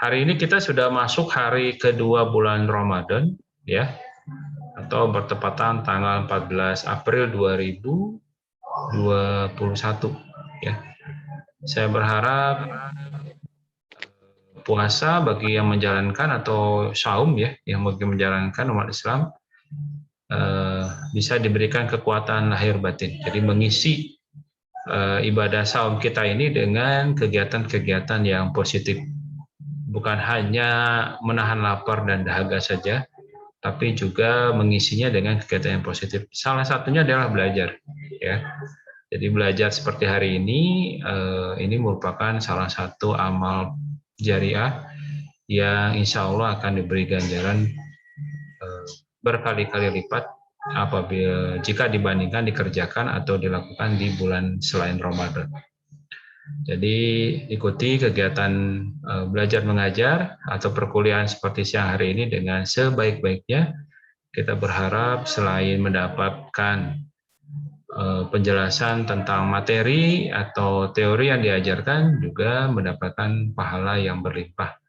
Hari ini kita sudah masuk hari kedua bulan Ramadan, ya, atau bertepatan tanggal 14 April 2021, ya. Saya berharap puasa bagi yang menjalankan atau saum, ya, yang bagi menjalankan umat Islam bisa diberikan kekuatan lahir batin. Jadi mengisi ibadah saum kita ini dengan kegiatan-kegiatan yang positif. Bukan hanya menahan lapar dan dahaga saja, tapi juga mengisinya dengan kegiatan yang positif. Salah satunya adalah belajar, ya. Jadi belajar seperti hari ini merupakan salah satu amal jariah yang insya Allah akan diberi ganjaran berkali-kali lipat apabila jika dibandingkan dikerjakan atau dilakukan di bulan selain Ramadan. Jadi ikuti kegiatan belajar mengajar atau perkuliahan seperti siang hari ini dengan sebaik-baiknya. Kita berharap selain mendapatkan penjelasan tentang materi atau teori yang diajarkan, juga mendapatkan pahala yang berlimpah.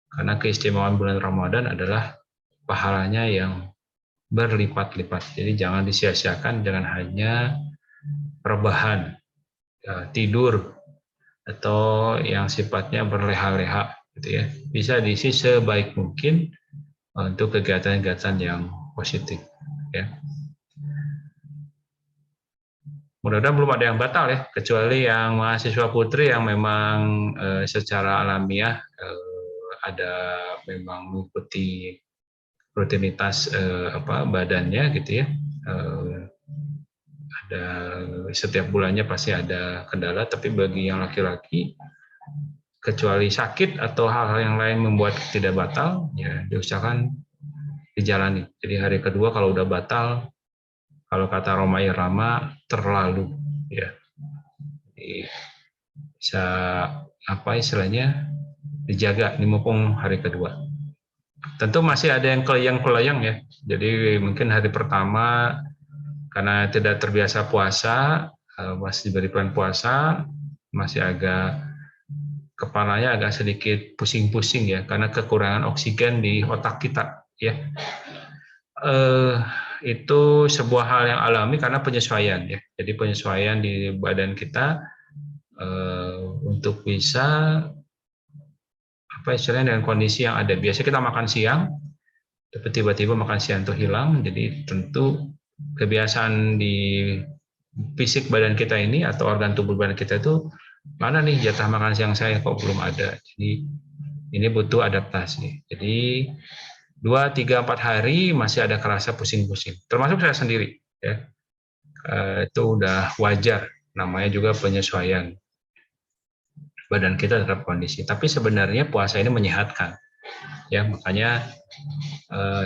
Karena keistimewaan bulan Ramadan adalah pahalanya yang berlipat-lipat. Jadi jangan disia-siakan dengan hanya rebahan, tidur, atau yang sifatnya berleha-leha, gitu ya. Bisa diisi sebaik mungkin untuk kegiatan-kegiatan yang positif, ya. Mudah-mudahan belum ada yang batal, ya, kecuali yang mahasiswa putri yang memang secara alamiah ada memang mengikuti rutinitas badannya, gitu ya. Ada setiap bulannya pasti ada kendala, tapi bagi yang laki-laki, kecuali sakit atau hal-hal yang lain membuat tidak batal, ya diusahakan dijalani. Jadi hari kedua kalau udah batal, kalau kata Roma Irama, terlalu, ya. Jadi bisa apa istilahnya, dijaga di mumpung hari kedua. Tentu masih ada yang kelayang-kelayang, ya. Jadi mungkin hari pertama karena tidak terbiasa puasa, masih diberi bulan puasa, masih agak kepalanya agak sedikit pusing-pusing, ya, karena kekurangan oksigen di otak kita, ya. Itu sebuah hal yang alami karena penyesuaian, ya. Jadi penyesuaian di badan kita untuk bisa apa istilahnya dengan kondisi yang ada. Biasanya kita makan siang, tapi tiba-tiba makan siang itu hilang. Jadi tentu kebiasaan di fisik badan kita ini atau organ tubuh badan kita itu, mana nih jatah makan siang saya kok belum ada. Jadi ini butuh adaptasi. Jadi 2, 3, 4 hari masih ada kerasa pusing-pusing. Termasuk saya sendiri, ya. Itu udah wajar, namanya juga penyesuaian badan kita terhadap kondisi. Tapi sebenarnya puasa ini menyehatkan, ya. Makanya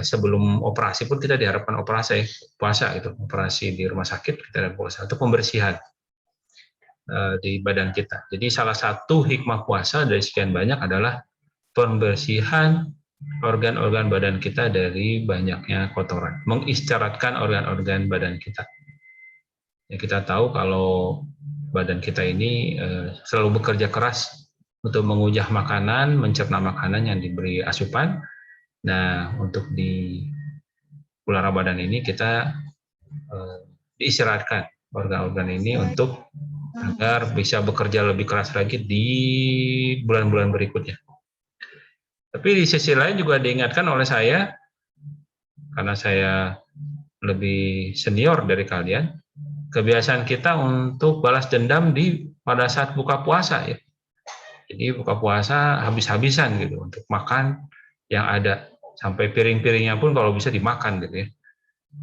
sebelum operasi pun kita diharapkan puasa itu, operasi di rumah sakit kita ada puasa untuk pembersihan di badan kita. Jadi salah satu hikmah puasa dari sekian banyak adalah pembersihan organ-organ badan kita dari banyaknya kotoran, mengistirahatkan organ-organ badan kita. Ya, kita tahu kalau badan kita ini selalu bekerja keras untuk mengunyah makanan, mencerna makanan yang diberi asupan. Nah, untuk di bulan Ramadan ini kita diistirahatkan organ-organ ini untuk agar bisa bekerja lebih keras lagi di bulan-bulan berikutnya. Tapi di sisi lain juga diingatkan oleh saya, karena saya lebih senior dari kalian, kebiasaan kita untuk balas dendam pada saat buka puasa, ya. Jadi buka puasa habis-habisan gitu untuk makan yang ada, sampai piring-piringnya pun kalau bisa dimakan, gitu ya,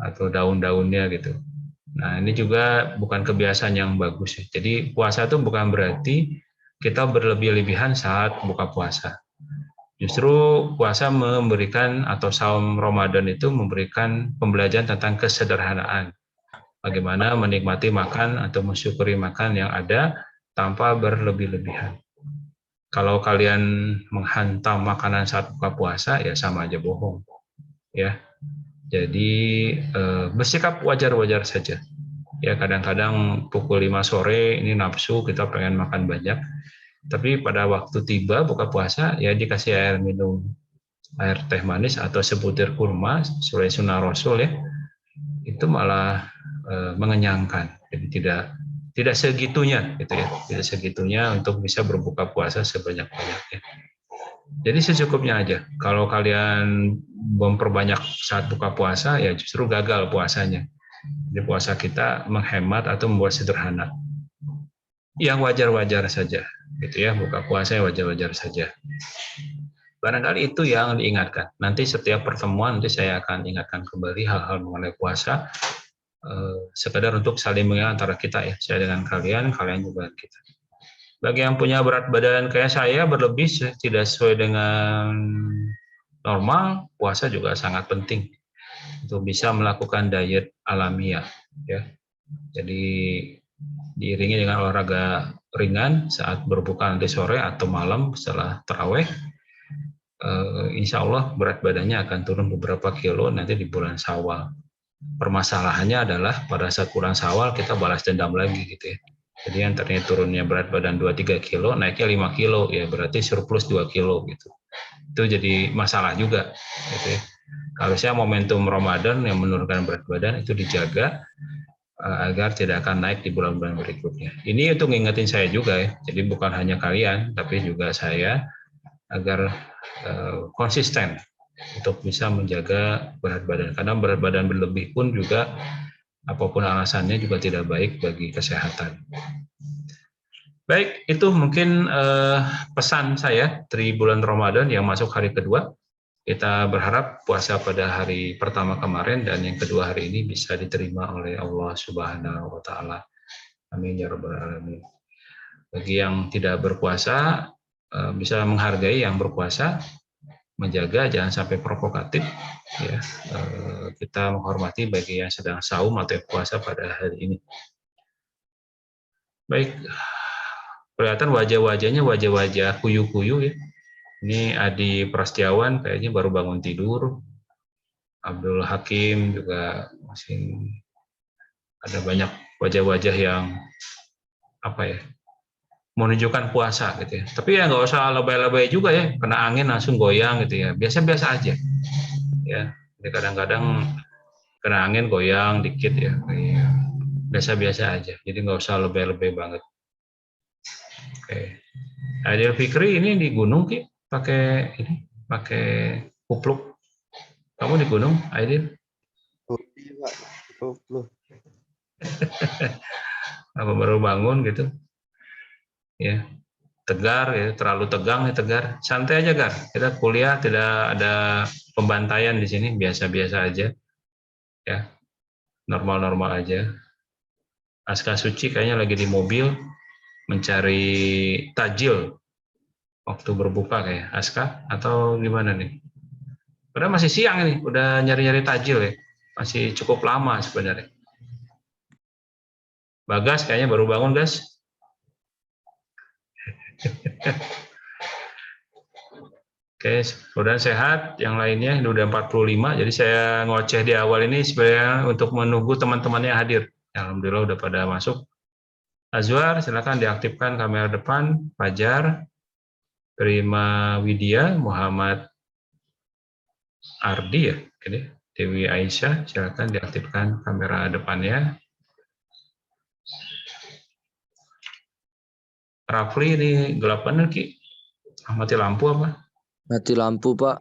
atau daun-daunnya gitu. Nah, ini juga bukan kebiasaan yang bagus, ya. Jadi puasa itu bukan berarti kita berlebih-lebihan saat buka puasa. Justru puasa memberikan, atau saum Ramadan itu memberikan pembelajaran tentang kesederhanaan. Bagaimana menikmati makan atau mensyukuri makan yang ada tanpa berlebih-lebihan. Kalau kalian menghantam makanan saat buka puasa, ya sama aja bohong, ya. Jadi bersikap wajar-wajar saja. Ya, kadang-kadang pukul 5 sore ini nafsu kita pengen makan banyak. Tapi pada waktu tiba buka puasa, ya dikasih air minum, air teh manis atau sebutir kurma sesuai sunnah Rasul ya, itu malah mengenyangkan. Jadi tidak segitunya gitu ya, tidak segitunya untuk bisa berbuka puasa sebanyak-banyaknya. Jadi secukupnya aja. Kalau kalian memperbanyak saat buka puasa, ya justru gagal puasanya. Jadi puasa kita menghemat atau membuat sederhana. Yang wajar-wajar saja, gitu ya. Buka puasa yang wajar-wajar saja. Barangkali itu yang diingatkan. Nanti setiap pertemuan nanti saya akan ingatkan kembali hal-hal mengenai puasa. Sekedar untuk saling mengingat antara kita ya. Saya dengan kalian, kalian juga dengan kita. Bagi yang punya berat badan kayak saya berlebih tidak sesuai dengan normal, puasa juga sangat penting untuk bisa melakukan diet alamiah ya. Jadi diiringi dengan olahraga ringan saat berbuka nanti sore atau malam setelah taraweh, insya Allah berat badannya akan turun beberapa kilo nanti di bulan Syawal. Permasalahannya adalah pada saat bulan Syawal kita balas dendam lagi gitu ya. Jadi yang ternyata turunnya berat badan 2-3 kilo, naiknya 5 kilo, ya berarti surplus 2 kilo gitu. Itu jadi masalah juga gitu ya. Harusnya momentum Ramadan yang menurunkan berat badan itu dijaga agar tidak akan naik di bulan-bulan berikutnya. Ini untuk ngingetin saya juga ya. Jadi bukan hanya kalian, tapi juga saya agar konsisten untuk bisa menjaga berat badan. Karena berat badan berlebih pun juga apapun alasannya juga tidak baik bagi kesehatan. Baik, itu mungkin pesan saya dari bulan Ramadan yang masuk hari kedua. Kita berharap puasa pada hari pertama kemarin dan yang kedua hari ini bisa diterima oleh Allah Subhanahu wa taala. Amin ya rabbal alamin. Bagi yang tidak berpuasa bisa menghargai yang berpuasa, menjaga jangan sampai provokatif ya. Kita menghormati bagi yang sedang saum atau puasa pada hari ini. Baik, kelihatan wajah-wajahnya wajah-wajah kuyu-kuyu ya. Ini Adi Prastiawan kayaknya baru bangun tidur. Abdul Hakim juga masih ada banyak wajah-wajah yang apa ya, menunjukkan puasa gitu ya. Tapi ya nggak usah lebay-lebay juga ya, kena angin langsung goyang gitu ya. Biasa-biasa aja ya. Jadi kadang-kadang kena angin goyang dikit ya. Biasa-biasa aja. Jadi nggak usah lebay-lebay banget. Oke. Adil Fikri ini di gunung Ki, pakai kupluk. Kamu di gunung, Aidil? Apa baru bangun gitu? Ya, tegar ya, terlalu tegang ya tegar. Santai aja Gar. Kita kuliah tidak ada pembantaian di sini, biasa-biasa aja. Ya, normal-normal aja. Aska Suci kayaknya lagi di mobil mencari tajil waktu berbuka kayak Aska atau gimana nih? Padahal masih siang ini, udah nyari-nyari tajil ya. Masih cukup lama sebenarnya. Bagas kayaknya baru bangun, Gas. Oke, mudah sehat. Yang lainnya ini udah 45, jadi saya ngoceh di awal ini sebenarnya untuk menunggu teman-temannya hadir. Alhamdulillah udah pada masuk. Azwar, silakan diaktifkan kamera depan. Fajar, Prima Widya, Muhammad Ardi ya, ini Dewi Aisyah, silakan diaktifkan kamera depannya. Rafli ini gelap bener Ki, mati lampu apa? Mati lampu Pak.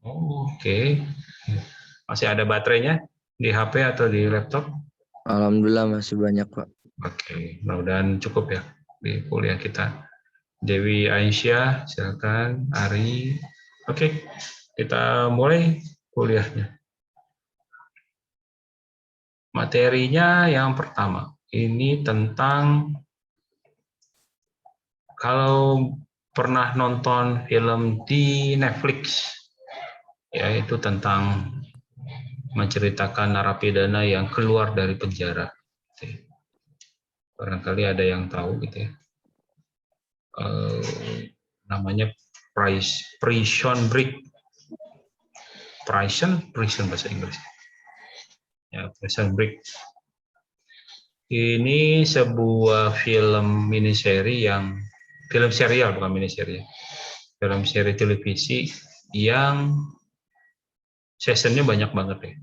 Oh, oke. Masih ada baterainya di HP atau di laptop? Alhamdulillah masih banyak Pak. Oke, mudah-mudahan cukup ya di kuliah kita. Dewi Aisyah, silakan. Ari, oke, kita mulai kuliahnya. Materinya yang pertama, ini tentang kalau pernah nonton film di Netflix, yaitu tentang menceritakan narapidana yang keluar dari penjara. Barangkali ada yang tahu gitu ya. Namanya Prison Break. Prison bahasa Inggris. Ya, Prison Break. Ini sebuah film miniseri yang film serial bukan mini serial, film seri televisi yang seasonnya banyak banget ya.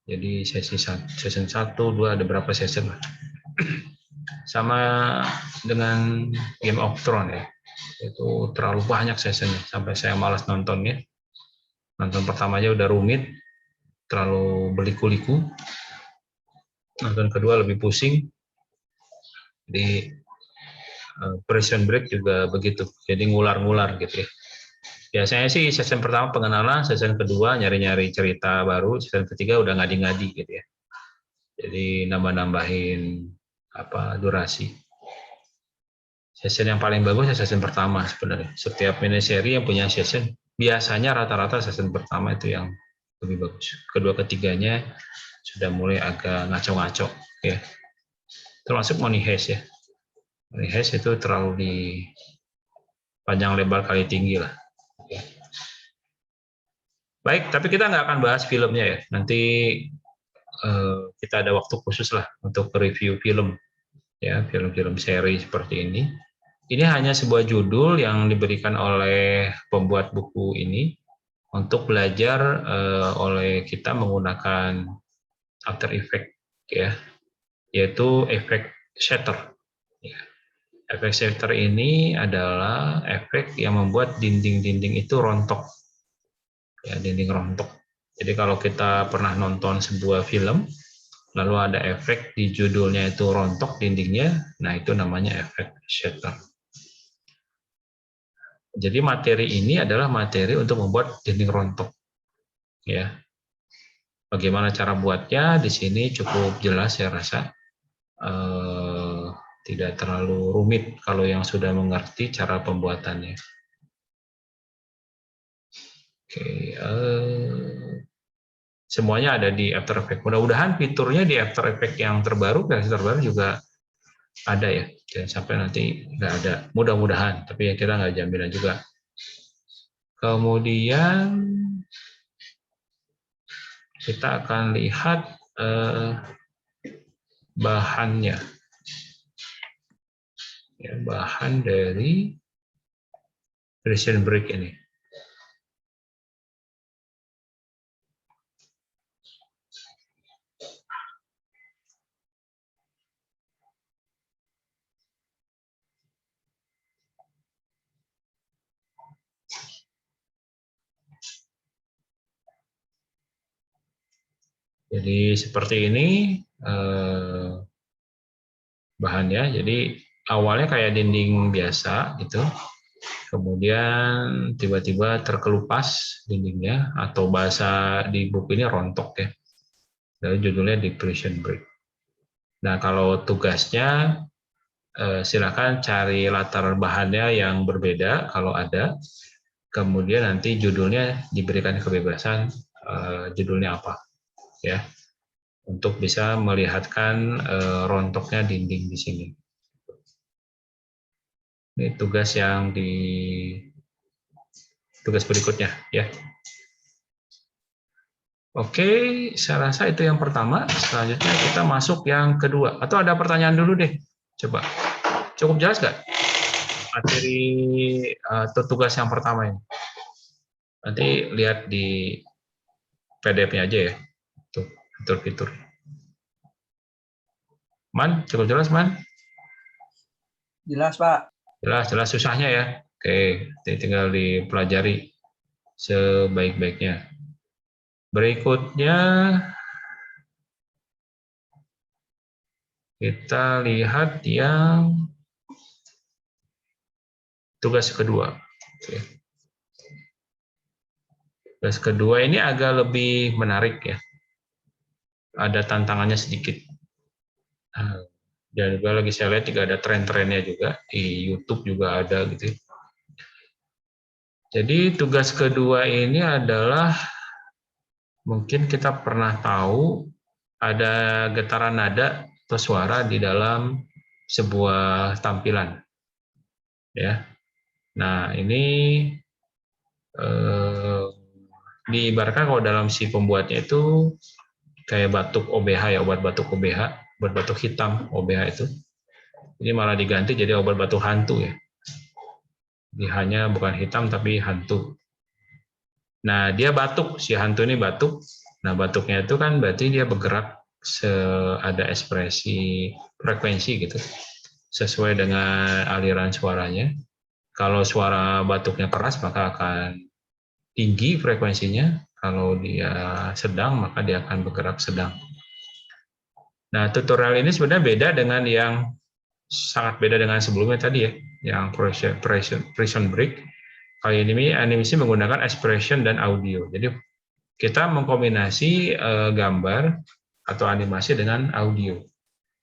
Jadi season 1, 2 ada berapa season lah. Sama dengan Game of Thrones ya. Itu terlalu banyak seasonnya sampai saya malas nontonnya. Nonton pertama aja udah rumit, terlalu berliku-liku. Nonton kedua lebih pusing. Di Prison Break juga begitu. Jadi ngular-ngular gitu ya. Biasanya sih season pertama pengenalan, season kedua nyari-nyari cerita baru, season ketiga udah ngadi-ngadi gitu ya. Jadi nambah-nambahin durasi. Season yang paling bagus ya season pertama sebenarnya. Setiap mini seri yang punya season biasanya rata-rata season pertama itu yang lebih bagus. Kedua ketiganya sudah mulai agak ngaco-ngaco ya. Termasuk Money Heist ya. Money Heist itu terlalu di panjang lebar kali tinggi lah. Ya. Baik, tapi kita nggak akan bahas filmnya ya. Nanti kita ada waktu khusus lah untuk review film, ya film-film seri seperti ini. Ini hanya sebuah judul yang diberikan oleh pembuat buku ini untuk belajar oleh kita menggunakan After Effects, ya, yaitu efek shatter. Ya. Efek shatter ini adalah efek yang membuat dinding-dinding itu rontok. Ya, dinding rontok. Jadi kalau kita pernah nonton sebuah film, lalu ada efek di judulnya itu rontok dindingnya, nah itu namanya efek shatter. Jadi materi ini adalah materi untuk membuat dinding rontok. Ya. Bagaimana cara buatnya? Di sini cukup jelas saya rasa. Tidak terlalu rumit kalau yang sudah mengerti cara pembuatannya. Oke, semuanya ada di After Effects. Mudah-mudahan fiturnya di After Effects yang terbaru, versi terbaru juga ada ya. Jangan sampai nanti nggak ada. Mudah-mudahan, tapi ya kita nggak jaminan juga. Kemudian kita akan lihat bahannya. Ya, bahan dari Prison Break ini. Jadi seperti ini bahannya. Jadi awalnya kayak dinding biasa gitu. Kemudian tiba-tiba terkelupas dindingnya, atau bahasa di buku ini rontok ya. Lalu judulnya di Prison Break. Nah kalau tugasnya silakan cari latar bahannya yang berbeda kalau ada. Kemudian nanti judulnya diberikan kebebasan judulnya apa ya, untuk bisa melihatkan rontoknya dinding di sini. Ini tugas yang tugas berikutnya ya. Oke, saya rasa itu yang pertama. Selanjutnya kita masuk yang kedua. Atau ada pertanyaan dulu deh. Coba. Cukup jelas nggak materi atau tugas yang pertama ini? Nanti lihat di PDF-nya aja ya. Tuh, fitur-fitur. Man, cukup jelas, Man? Jelas, Pak. Jelas susahnya ya. Oke, tinggal dipelajari sebaik-baiknya. Berikutnya kita lihat yang tugas kedua. Oke. Tugas kedua ini agak lebih menarik ya. Ada tantangannya sedikit. Dan juga lagi saya lihat juga ada tren-trennya juga. Di YouTube juga ada gitu. Jadi tugas kedua ini adalah, mungkin kita pernah tahu ada getaran nada atau suara di dalam sebuah tampilan. Ya. Nah, ini diibaratkan kalau dalam si pembuatnya itu kayak batuk OBH ya, obat batuk OBH, obat batuk hitam OBH itu. Ini malah diganti jadi obat batuk hantu ya. Ini hanya bukan hitam tapi hantu. Nah, dia batuk, si hantu ini batuk. Nah, batuknya itu kan berarti dia bergerak ada ekspresi frekuensi gitu, sesuai dengan aliran suaranya. Kalau suara batuknya keras maka akan tinggi frekuensinya, kalau dia sedang maka dia akan bergerak sedang. Nah, tutorial ini sebenarnya beda dengan yang sangat beda dengan sebelumnya tadi ya, yang prison break. Kali ini animasi menggunakan expression dan audio. Jadi kita mengkombinasi gambar atau animasi dengan audio.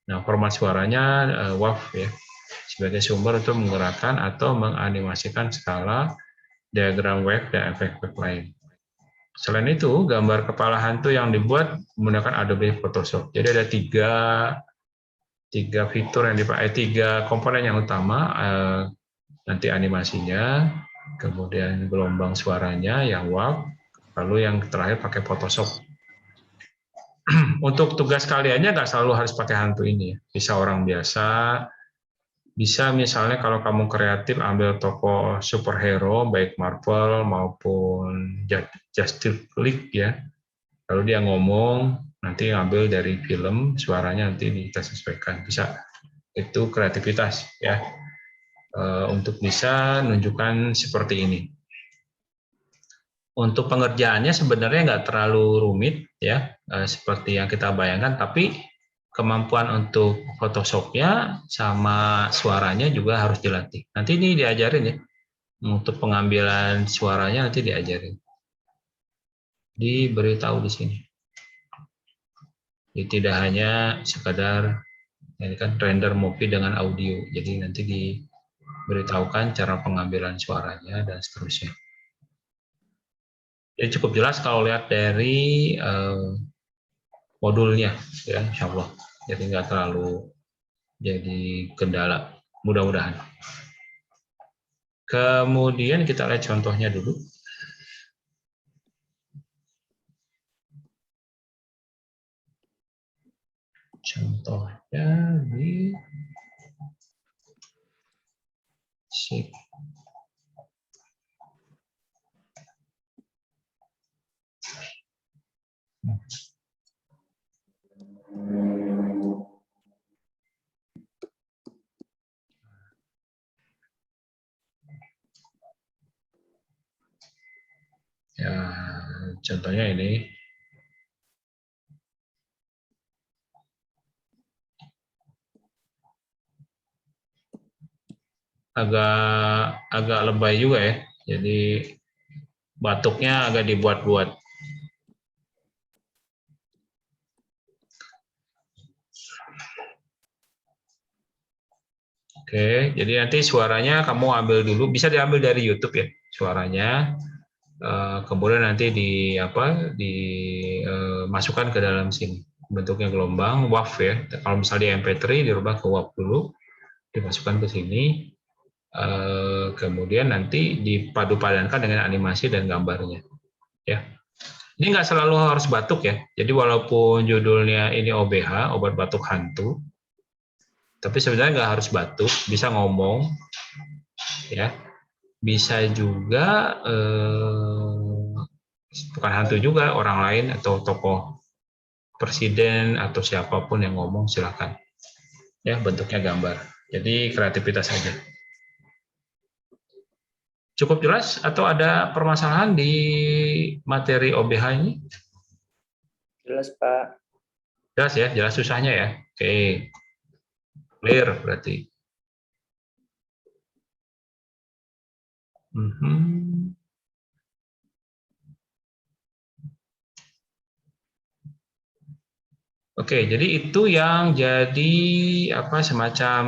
Nah, format suaranya WAV ya, sebagai sumber untuk menggerakkan atau menganimasikan skala, diagram wave, dan efek-efek lain. Selain itu, gambar kepala hantu yang dibuat menggunakan Adobe Photoshop. Jadi ada tiga fitur yang dipakai, tiga komponen yang utama, nanti animasinya, kemudian gelombang suaranya yang WAV, lalu yang terakhir pakai Photoshop. Untuk tugas kaliannya nggak selalu harus pakai hantu ini, bisa orang biasa, bisa misalnya kalau kamu kreatif ambil tokoh superhero baik Marvel maupun Justice League ya, lalu dia ngomong, nanti ngambil dari film, suaranya nanti kita sesuaikan, bisa. Itu kreativitas ya, untuk bisa menunjukkan seperti ini. Untuk pengerjaannya sebenarnya nggak terlalu rumit ya, seperti yang kita bayangkan, tapi kemampuan untuk Photoshop-nya sama suaranya juga harus dilatih. Nanti ini diajarin ya, untuk pengambilan suaranya nanti diajarin. Diberitahu di sini. Jadi tidak hanya sekadar ini kan render movie dengan audio, jadi nanti diberitahukan cara pengambilan suaranya dan seterusnya. Jadi cukup jelas kalau lihat dari modulnya ya, insya Allah. Jadi nggak terlalu jadi kendala, mudah-mudahan. Kemudian kita lihat contohnya dulu. Contohnya di sip. Ya, contohnya ini. Agak lebay juga ya. Jadi batuknya agak dibuat-buat. Oke, jadi nanti suaranya kamu ambil dulu, bisa diambil dari YouTube ya suaranya. Kemudian nanti dimasukkan ke dalam sini. Bentuknya gelombang WAV ya. Kalau misalnya di MP3 dirubah ke WAV dulu, dimasukkan ke sini. Kemudian nanti dipadu-padankan dengan animasi dan gambarnya ya. Ini nggak selalu harus batuk ya, jadi walaupun judulnya ini OBH, obat batuk hantu, tapi sebenarnya nggak harus batuk, bisa ngomong ya, bisa juga bukan hantu juga, orang lain atau tokoh presiden atau siapapun yang ngomong silakan ya, bentuknya gambar, jadi kreativitas saja. Cukup jelas atau ada permasalahan di materi OBH ini? Jelas, Pak. Jelas ya, jelas susahnya ya. Oke, clear berarti. Oke, jadi itu yang jadi semacam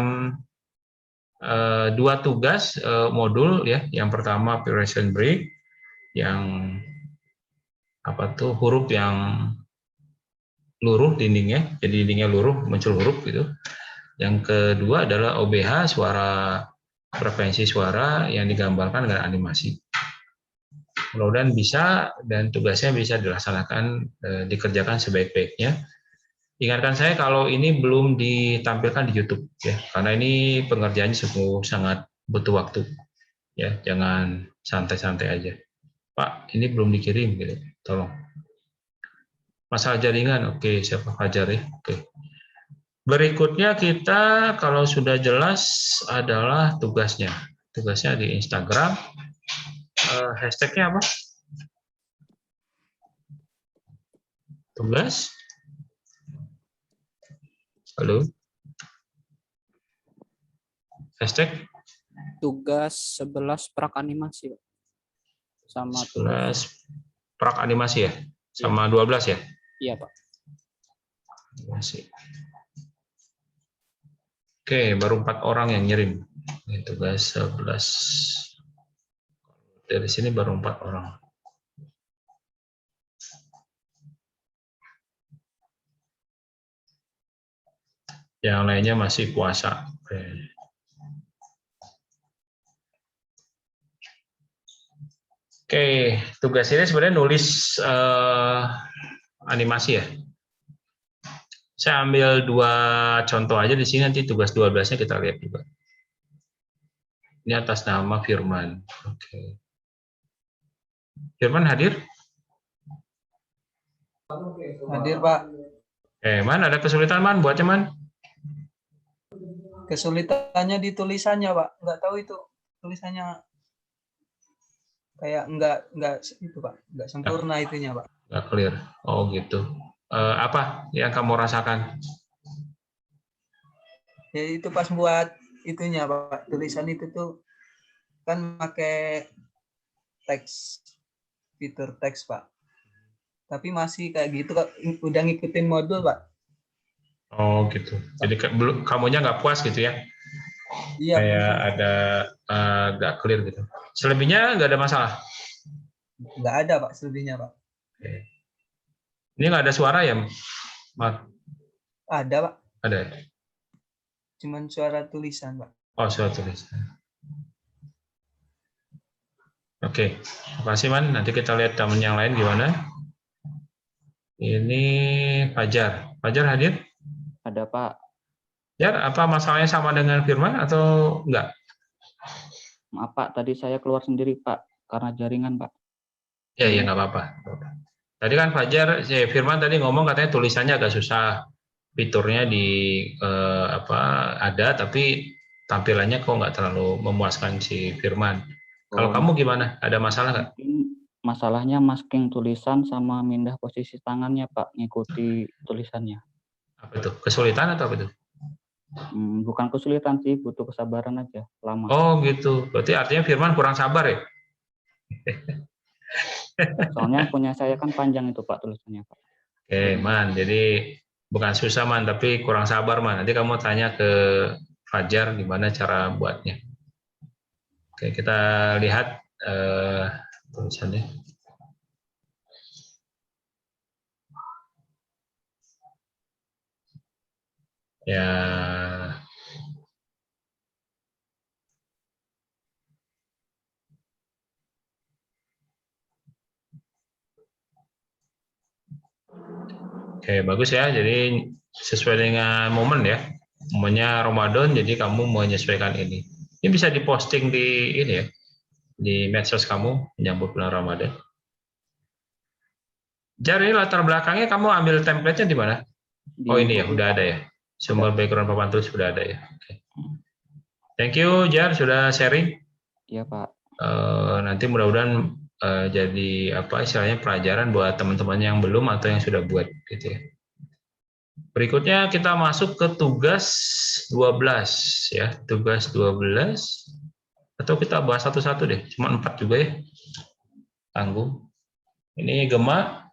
dua tugas modul ya. Yang pertama prison break, yang huruf yang luruh dindingnya, jadi dindingnya luruh muncul huruf gitu. Yang kedua adalah OBH, suara, frekuensi suara yang digambarkan dengan animasi. Mudah-mudahan bisa dan tugasnya bisa dilaksanakan, dikerjakan sebaik-baiknya. Ingatkan saya kalau ini belum ditampilkan di YouTube ya, karena ini pengerjaannya sungguh sangat butuh waktu ya, jangan santai-santai aja. Pak, ini belum dikirim gitu, tolong. Masalah jaringan, oke, siapa Fajar ya, oke. Berikutnya kita kalau sudah jelas adalah tugasnya. Tugasnya di Instagram. Hashtagnya apa? Tugas? Halo? Hashtag? Tugas 11 prak animasi, Pak. Sama 11 prak animasi ya? Sama 12 ya? Iya, Pak. Animasi. Oke, baru 4 orang yang ngirim. Ini tugas 11. Dari sini baru 4 orang. Yang lainnya masih puasa. Oke, tugas ini sebenarnya nulis animasi ya. Saya ambil 2 contoh aja di sini, nanti tugas 12-nya kita lihat juga. Ini atas nama Firman. Oke. Firman hadir? Hadir, Pak. Man, ada kesulitan, Man, buatnya, Man? Kesulitannya di tulisannya, Pak. Nggak tahu itu tulisannya kayak nggak itu, Pak. Nggak sempurna itunya, Pak. Nggak clear. Oh, gitu. Apa yang kamu rasakan? Ya itu pas buat itunya, Pak. Tulisan itu tuh kan pakai teks, fitur teks, Pak. Tapi masih kayak gitu, Kak. Udah ngikutin modul, Pak. Oh, gitu. Jadi kamunya nggak puas gitu ya? Iya, Kayak ada nggak clear gitu. Selebihnya nggak ada masalah? nggak ada, Pak, selebihnya, Pak. Oke. Ini nggak ada suara ya, Mat? Ada, Pak. Ada. Cuman suara tulisan, Pak. Oh, suara tulisan. Oke, makasih, Man. Nanti kita lihat teman yang lain gimana. Ini Fajar. Fajar hadir? Ada, Pak. Fajar, apa masalahnya sama dengan Firman atau enggak? Maaf, Pak. Tadi saya keluar sendiri, Pak. Karena jaringan, Pak. Ya, nggak apa-apa. Tadi kan Fajar, Firman tadi ngomong katanya tulisannya agak susah. Fiturnya ada, tapi tampilannya kok nggak terlalu memuaskan si Firman. Kalau kamu gimana? Ada masalah nggak? Masalahnya masking tulisan sama mindah posisi tangannya, Pak. Ngikuti tulisannya. Apa itu? Kesulitan atau apa itu? Bukan kesulitan sih, butuh kesabaran aja. Lama. Oh gitu. Berarti artinya Firman kurang sabar ya? Soalnya punya saya kan panjang itu, Pak, tulisannya, Pak. Oke, Man. Jadi bukan susah, Man, tapi kurang sabar, Man. Nanti kamu tanya ke Fajar gimana cara buatnya. Oke, kita lihat tulisannya. Ya. Oke, bagus ya. Jadi sesuai dengan momen ya. Momennya Ramadan, jadi kamu menyesuaikan ini. Ini bisa diposting di ini ya, di medsos kamu menyambut bulan Ramadan. Jar, ini latar belakangnya kamu ambil template-nya di mana? Oh ini ya, udah ada ya. Sumber background papan tulis sudah ada ya. Oke. Thank you Jar sudah sharing. Iya, Pak. Nanti mudah-mudahan jadi apa istilahnya pelajaran buat teman-teman yang belum atau yang sudah buat gitu ya. Berikutnya kita masuk ke tugas 12 ya, tugas 12 atau kita bahas satu-satu deh, cuma 4 juga ya. Tanggung. Ini Gema.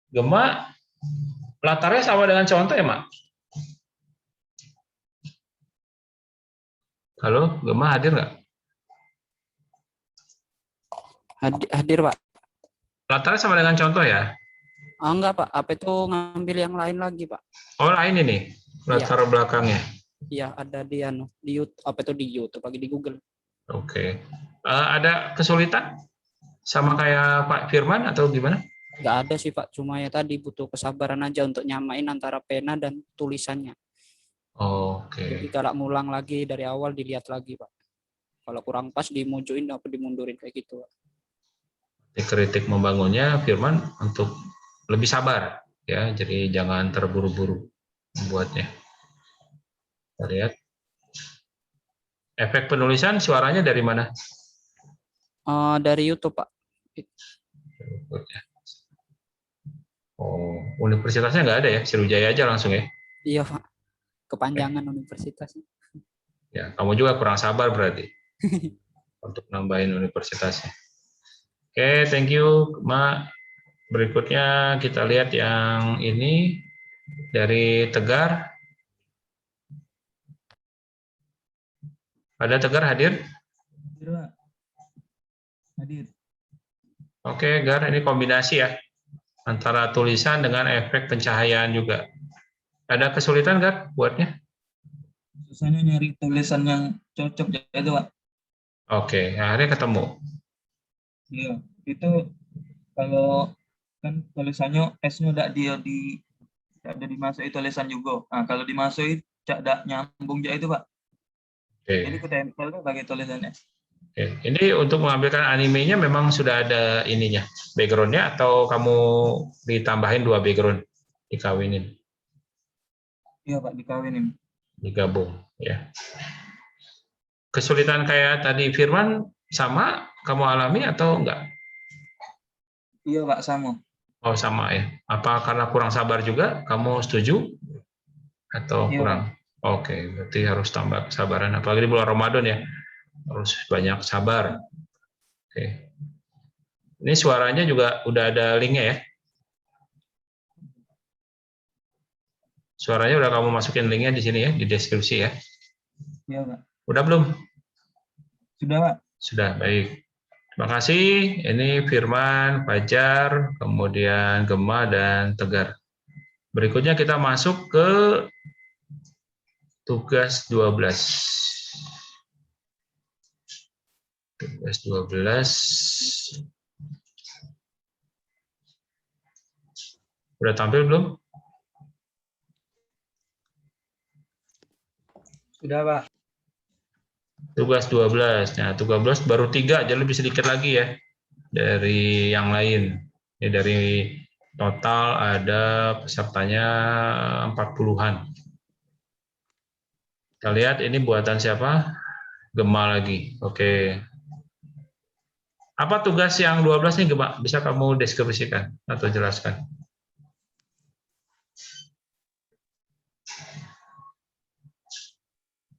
Gema latarnya sama dengan contoh ya, Mak? Halo, Gema hadir nggak? Hadir, Pak. Latarnya sama dengan contoh ya? Enggak, Pak. Apa itu ngambil yang lain lagi, Pak? Oh, lain ini latar belakangnya. Iya, ada di YouTube. Apa itu di YouTube lagi di Google? Oke. Ada kesulitan sama kayak Pak Firman atau gimana? Nggak ada sih Pak, cuma ya tadi butuh kesabaran aja untuk nyamain antara pena dan tulisannya. Jadi Oke. kalau ngulang lagi dari awal dilihat lagi Pak. Kalau kurang pas dimujuin apa dimundurin kayak gitu Pak. Kritik membangunnya Firman untuk lebih sabar ya, jadi jangan terburu-buru membuatnya. Kita lihat efek penulisan suaranya dari mana? Dari YouTube Pak. Oh, universitasnya nggak ada ya, Sriwijaya aja langsung ya. Iya Pak, kepanjangan universitasnya. Ya, kamu juga kurang sabar berarti untuk nambahin universitasnya. Oke, thank you, Ma. Berikutnya kita lihat yang ini dari Tegar. Ada Tegar hadir? Hadir. Oke, Gar, ini kombinasi ya antara tulisan dengan efek pencahayaan juga. Ada kesulitan Gar buatnya? Susahnya nyari tulisan yang cocok itu, Pak. Oke, akhirnya ketemu. Iya, itu kalau kan tulisannya S-nya tidak dimasuki tulisan juga. Nah, kalau dimasuki tidak nyambung itu, Pak. Oke. Jadi ketempel tuh pakai tulisannya. Oke. Ini untuk mengambilkan animenya memang sudah ada ininya, backgroundnya, atau kamu ditambahin 2 background, dikawinin, Iya, Pak, dikawinin. digabung ya. Kesulitan kayak tadi Firman sama kamu alami atau enggak? Iya, Pak, sama. Oh sama ya. Apa karena kurang sabar juga? Kamu setuju atau Iya, kurang? Oke, berarti harus tambah kesabaran. Apalagi di bulan Ramadan ya, harus banyak sabar. Oke. Ini suaranya juga udah ada linknya ya. Suaranya udah kamu masukin linknya di sini ya, di deskripsi ya. Iya, Pak. Udah belum? Sudah, Pak. Sudah, baik. Terima kasih. Ini Firman, Fajar, kemudian Gema, dan Tegar. Berikutnya kita masuk ke tugas 12. Tugas 12. Udah tampil belum? Sudah, Pak. Tugas 12. Nah, tugas 12 baru 3, jadi lebih sedikit lagi ya dari yang lain. Ini dari total ada pesertanya 40-an. Kita lihat ini buatan siapa? Gema lagi. Oke. Apa tugas yang 12 nih, Gema? Bisa kamu deskripsikan atau jelaskan?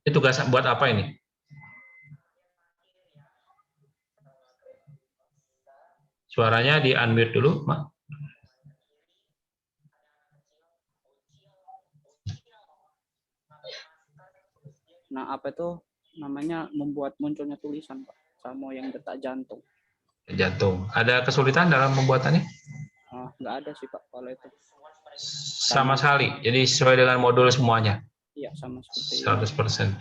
Ini tugas buat apa ini? Suaranya di unmute dulu, Mak. Nah, apa itu namanya membuat munculnya tulisan Pak, sama yang detak jantung. Jantung. Ada kesulitan dalam pembuatannya? Nggak ada sih Pak kalau itu. Sama sekali. Jadi sesuai dengan modul semuanya. Iya, sama seperti 100%.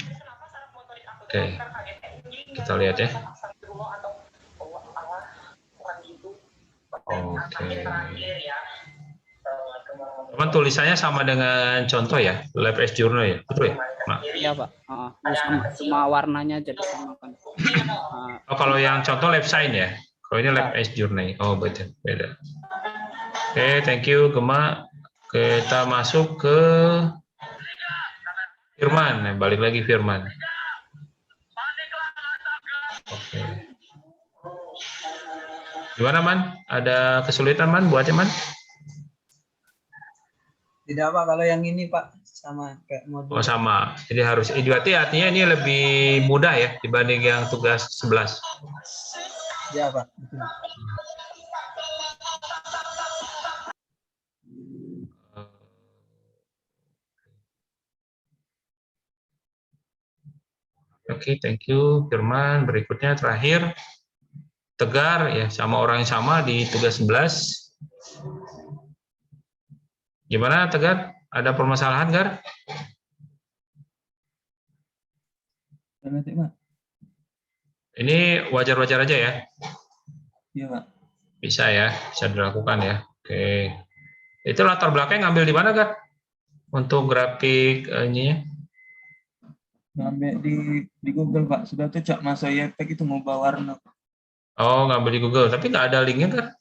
Oke. Kita lihat ya. Oke. Teman tulisannya sama dengan contoh ya, Lab S Journal ya, betul ya? Mak? Iya Pak. Sama, cuma warnanya jadi sama kan. Oh, kalau yang contoh Lab Sign ya, kalau ini Lab S Journal. Oh beda. Oke, thank you Gema. Kita masuk ke Firman, balik lagi Firman. Oke. Gimana Man? Ada kesulitan Man buatnya Man? Tidak, Pak, kalau yang ini, Pak, sama kayak modul. Oh sama. Jadi harus berarti artinya ini lebih mudah ya dibanding yang tugas 11. Ya, Pak. Oke, thank you Firman. Berikutnya terakhir Tegar ya, sama orang yang sama di tugas 11. Gimana Tegar? Ada permasalahan Gar? Pak. Ini wajar-wajar aja ya? Iya, Pak. Bisa ya, bisa dilakukan ya. Oke. Itu latar belakang ngambil di mana, Kak? Untuk grafik ini? Ngambil di Google, Pak. Sudah tuh Cak masuk efek itu ngubah warna. Oh, ngambil di Google, tapi nggak ada linknya, Kak?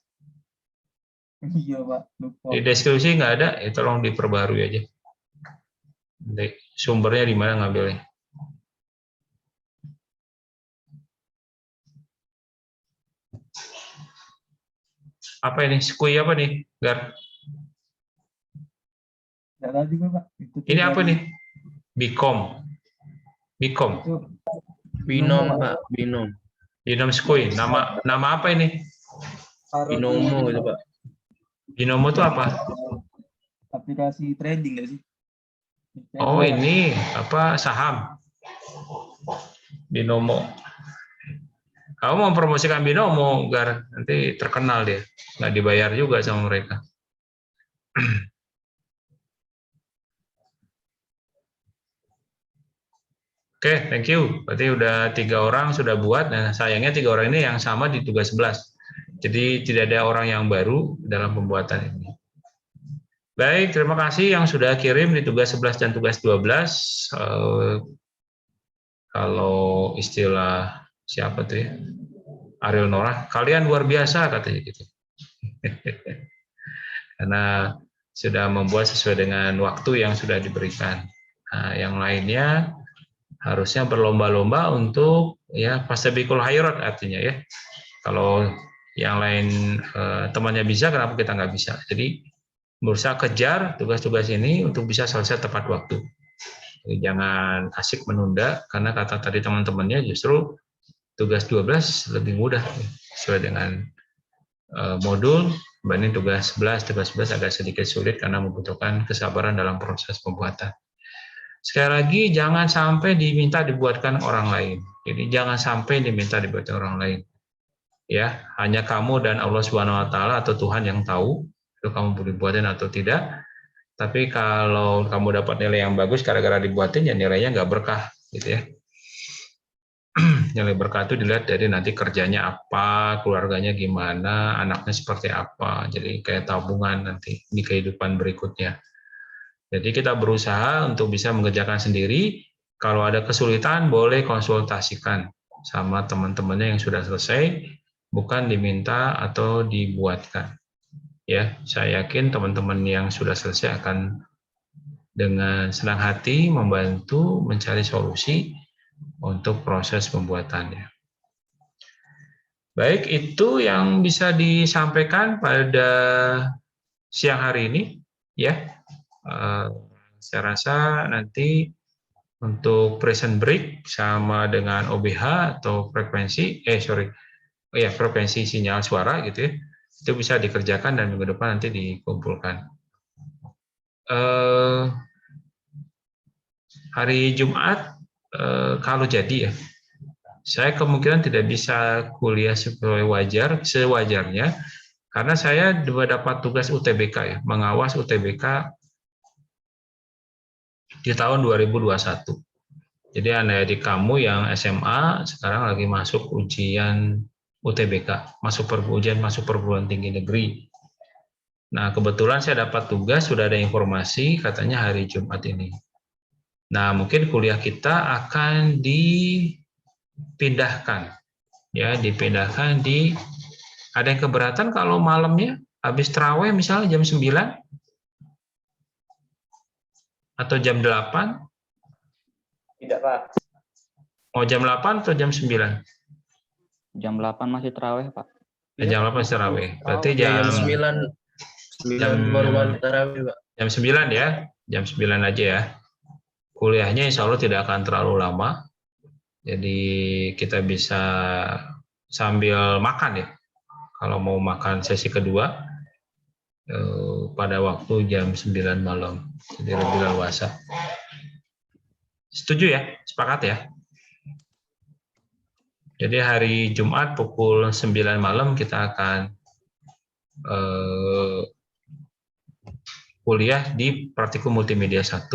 Iya, Pak. Lupa. Di deskripsi nggak ada, ya tolong diperbarui aja. Sumbernya di mana ngambilnya? Apa ini? Skui apa nih, Gar? Nggak tahu juga, Pak. Itu tuh Ini apa dari- nih? Bikom. Bikom. Itu Binom, Pak. Pak. Binom. Binom Skui. Nama apa ini? Binomo itu, Pak. Binomo itu apa? Aplikasi trading nggak sih? Oh, ini apa, saham. Binomo. Kamu mau promosikan Binomo, Gar, nanti terkenal dia. Nggak dibayar juga sama mereka. Oke, thank you. Berarti udah 3 orang sudah buat. Nah, sayangnya 3 orang ini yang sama di tugas 11. Jadi tidak ada orang yang baru dalam pembuatan ini. Baik, terima kasih yang sudah kirim di tugas 11 dan tugas 12. Kalau istilah siapa tuh ya? Ariel Norah, kalian luar biasa katanya gitu. Karena sudah membuat sesuai dengan waktu yang sudah diberikan. Nah, yang lainnya harusnya berlomba-lomba untuk ya fastabiqul khairat artinya ya. Kalau yang lain temannya bisa, kenapa kita nggak bisa? Jadi berusaha kejar tugas-tugas ini untuk bisa selesai tepat waktu. Jadi jangan asik menunda, karena kata tadi teman-temannya justru tugas 12 lebih mudah sesuai dengan modul dibanding tugas 11. Tugas 11 agak sedikit sulit karena membutuhkan kesabaran dalam proses pembuatan. Sekali lagi, jangan sampai diminta dibuatkan orang lain. Jadi jangan sampai diminta dibuatkan orang lain. Ya, hanya kamu dan Allah Subhanahu wa taala atau Tuhan yang tahu itu kamu boleh buatin atau tidak. Tapi kalau kamu dapat nilai yang bagus gara-gara dibuatin, ya nilainya nggak berkah, gitu ya. Nilai berkah itu dilihat dari nanti kerjanya apa, keluarganya gimana, anaknya seperti apa. Jadi kayak tabungan nanti di kehidupan berikutnya. Jadi kita berusaha untuk bisa mengerjakan sendiri. Kalau ada kesulitan, boleh konsultasikan sama teman-temannya yang sudah selesai, bukan diminta atau dibuatkan. Ya, saya yakin teman-teman yang sudah selesai akan dengan senang hati membantu mencari solusi untuk proses pembuatannya. Baik, itu yang bisa disampaikan pada siang hari ini, ya. Saya rasa nanti untuk present break sama dengan OBH atau frekuensi sinyal suara gitu ya, itu bisa dikerjakan dan minggu depan nanti dikumpulkan. Hari Jumat kalau jadi ya, saya kemungkinan tidak bisa kuliah sewajarnya karena saya dapat tugas UTBK ya, mengawas UTBK di tahun 2021. Jadi adik kamu yang SMA sekarang lagi masuk ujian UTBK, masuk perguruan tinggi negeri. Nah, kebetulan saya dapat tugas, sudah ada informasi katanya hari Jumat ini. Nah, mungkin kuliah kita akan dipindahkan. Ya, dipindahkan ada yang keberatan kalau malamnya habis tarawih misalnya jam 9 atau jam 8? Tidak, Pak. Mau jam 8 atau jam 9? Jam 8 masih terawih, Pak. Jam 8 tarawih. Berarti Jam jam 9 baru balik tarawih, Pak. jam 9 ya. Jam 9 aja ya. Kuliahnya insya Allah tidak akan terlalu lama. Jadi kita bisa sambil makan ya. Kalau mau makan sesi kedua pada waktu jam 9 malam. Jadi lebih leluasa. Setuju ya? Sepakat ya? Jadi hari Jumat pukul 9 malam kita akan kuliah di praktikum multimedia 1.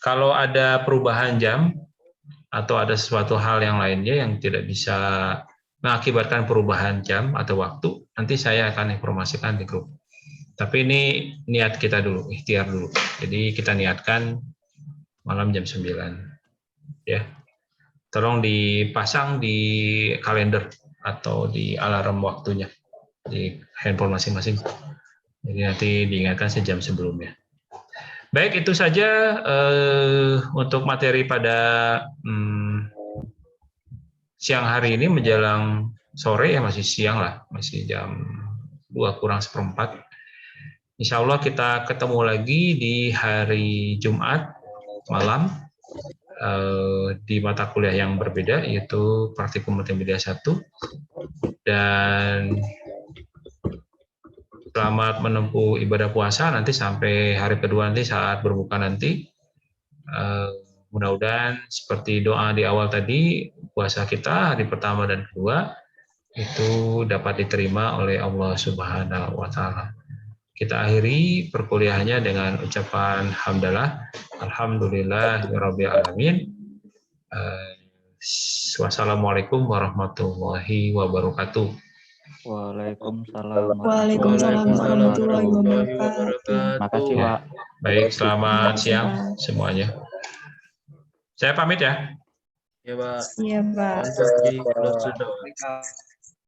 Kalau ada perubahan jam atau ada sesuatu hal yang lainnya yang tidak bisa mengakibatkan perubahan jam atau waktu, nanti saya akan informasikan di grup. Tapi ini niat kita dulu, ikhtiar dulu. Jadi kita niatkan malam jam 9. Ya. Tolong dipasang di kalender atau di alarm waktunya di handphone masing-masing. Jadi nanti diingatkan sejam sebelumnya. Baik, itu saja untuk materi pada siang hari ini menjelang sore ya, masih siang lah, masih jam 2:kurang 1/4. Insya Allah kita ketemu lagi di hari Jumat malam di mata kuliah yang berbeda, yaitu Praktikum Multimedia 1. Dan selamat menempuh ibadah puasa nanti sampai hari kedua nanti saat berbuka nanti. Mudah-mudahan seperti doa di awal tadi, puasa kita hari pertama dan kedua itu dapat diterima oleh Allah Subhanahu wa Ta'ala. Kita akhiri perkuliahannya dengan ucapan hamdalah, alhamdulillahirabbil alamin. Wassalamualaikum warahmatullahi wabarakatuh. Waalaikumsalam Waalaikumsalam warahmatullahi wabarakatuh. Makasih, Pak. Baik, selamat siang semuanya. Saya pamit ya. Ya, Pak. Iya, Pak. Untuk di close the door.